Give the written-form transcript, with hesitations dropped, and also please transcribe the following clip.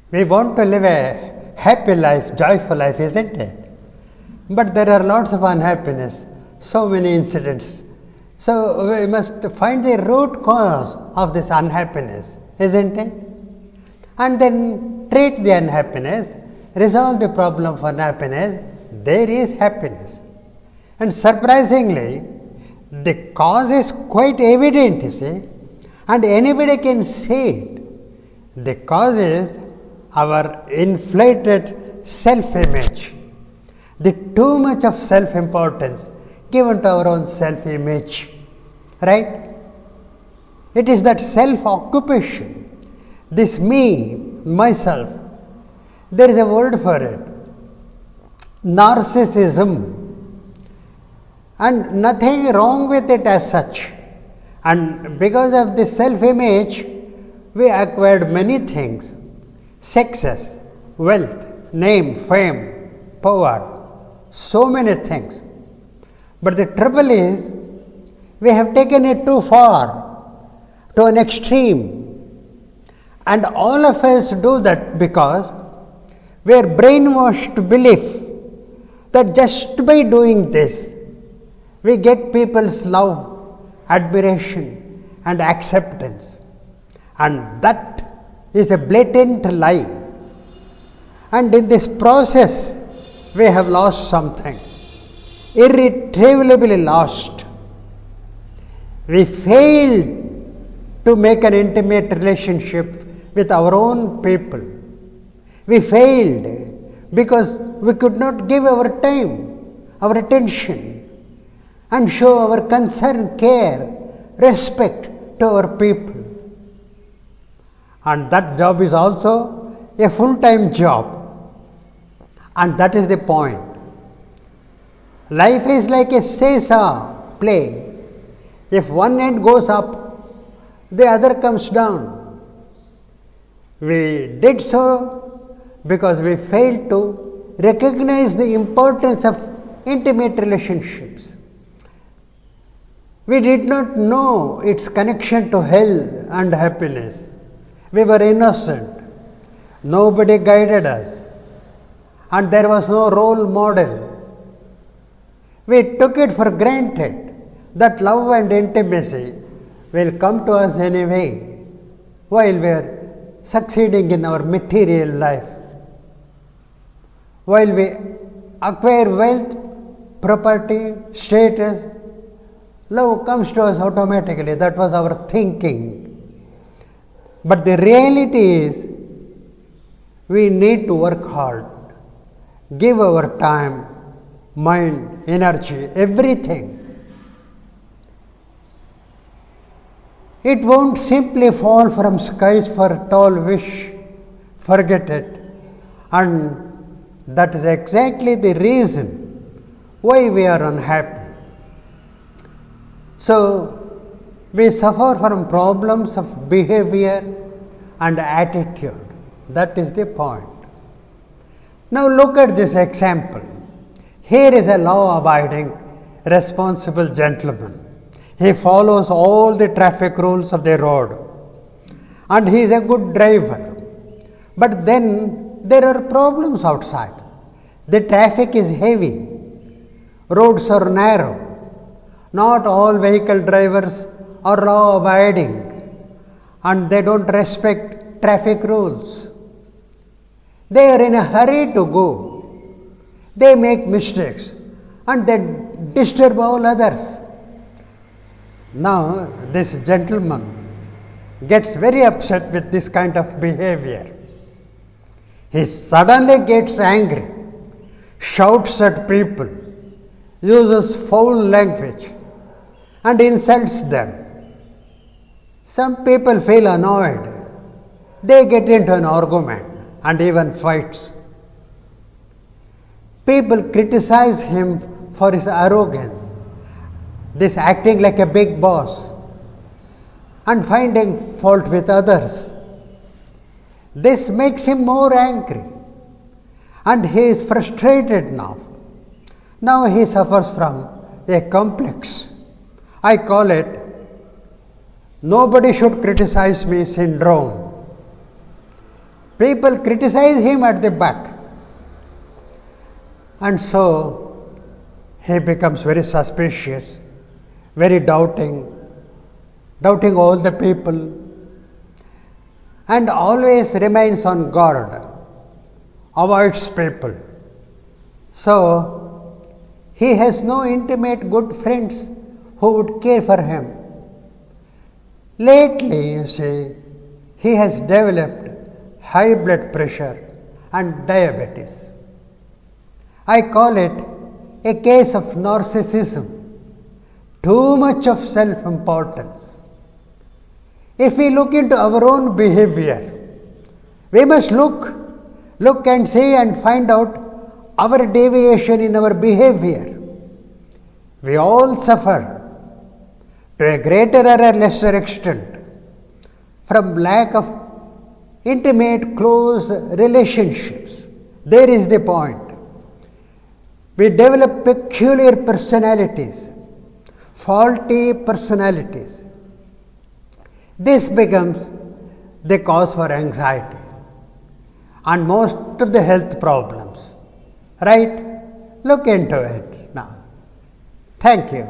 We want to live a happy life, joyful life, isn't it? But there are lots of unhappiness, so many incidents. So we must find the root cause of this unhappiness, isn't it? And then treat the unhappiness, resolve the problem of unhappiness, there is happiness. And surprisingly, the cause is quite evident, you see, and anybody can see it. The cause is our inflated self-image, the too much of self-importance given to our own self-image, right? It is that self-occupation, this me, myself. There is a word for it, narcissism, and nothing wrong with it as such. And because of this self-image, we acquired many things, success, wealth, name, fame, power, so many things. But the trouble is, we have taken it too far, to an extreme. And all of us do that because we are brainwashed to believe that just by doing this, we get people's love, admiration, and acceptance. And that is a blatant lie. And in this process, we have lost something, irretrievably lost. We failed to make an intimate relationship with our own people. We failed because we could not give our time, our attention, and show our concern, care, respect to our people. And that job is also a full-time job. And that is the point. Life is like a seesaw play. If one end goes up, the other comes down. We did so because we failed to recognize the importance of intimate relationships. We did not know its connection to health and happiness. We were innocent. Nobody guided us. And there was no role model. We took it for granted that love and intimacy will come to us anyway while we are succeeding in our material life. While we acquire wealth, property, status, love comes to us automatically. That was our thinking. But the reality is, we need to work hard, give our time, mind, energy, everything. It won't simply fall from skies for a tall wish, forget it. And that is exactly the reason why we are unhappy. So, we suffer from problems of behavior and attitude. That is the point. Now look at this example. Here is a law-abiding, responsible gentleman. He follows all the traffic rules of the road. And he is a good driver. But then there are problems outside. The traffic is heavy. Roads are narrow. Not all vehicle drivers are law-abiding, and they don't respect traffic rules. They are in a hurry to go. They make mistakes, and they disturb all others. Now, this gentleman gets very upset with this kind of behavior. He suddenly gets angry, shouts at people, uses foul language, and insults them. Some people feel annoyed. They get into an argument and even fights. People criticize him for his arrogance, this acting like a big boss, and finding fault with others. This makes him more angry, and he is frustrated now. Now he suffers from a complex. I call it nobody should criticize me syndrome. People criticize him at the back. And so he becomes very suspicious, very doubting all the people, and always remains on guard, avoids people. So he has no intimate good friends who would care for him. Lately, you see, he has developed high blood pressure and diabetes. I call it a case of narcissism, too much of self-importance. If we look into our own behavior, we must look and see and find out our deviation in our behavior. We all suffer to a greater or a lesser extent from lack of intimate, close relationships. There is the point. We develop peculiar personalities, faulty personalities. This becomes the cause for anxiety and most of the health problems. Right? Look into it now. Thank you.